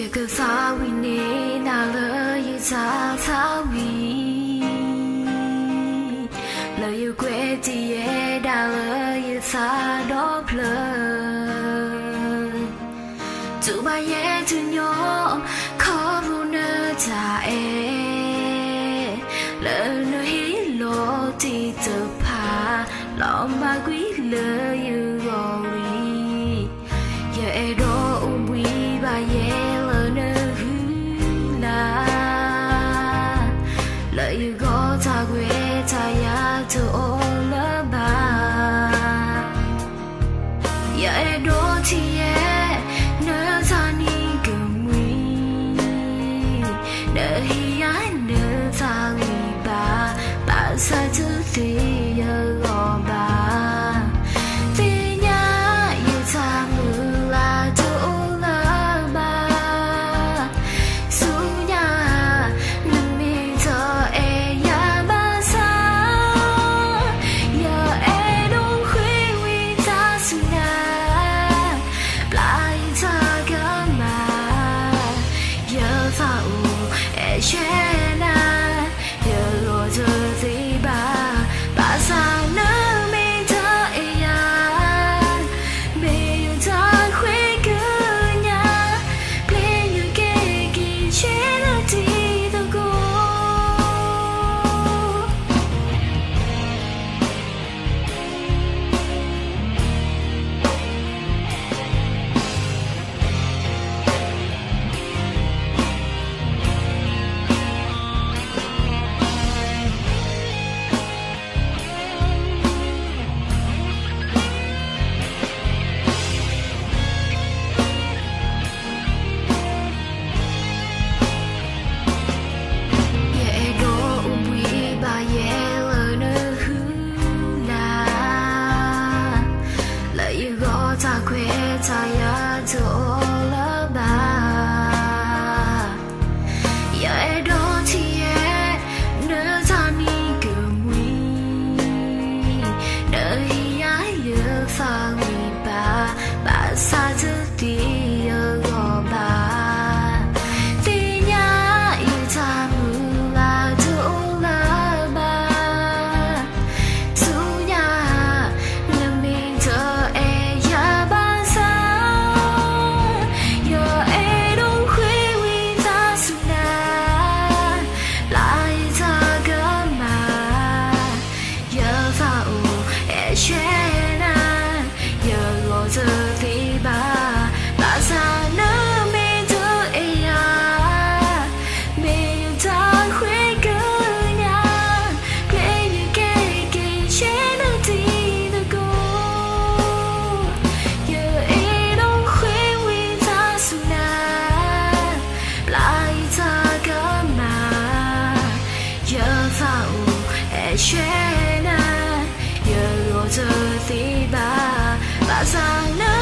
个啥为你拿了一扎草味，了有鬼子也拿了一扎多plơ，主把也就牛可不能在了那黑罗地就怕老马鬼了有罗里，也多无为把也。You go ta quê ta ya to all ba ya e do ti ye nơ ta ni gumwi nơ hi ya nơ ta wi ba sa tu ti ya go ba ti nya you ta mu la to all ba su nya ta quê ta ya to all ba ya e do ti ye nơ ta ni gumwi nơ hi ya ye fa wi ba sa tu ti ya go ba ti nya yu ta mu la to all ba su nya na mi to chuyện à, giờ rồi giờ thì bà sang nơi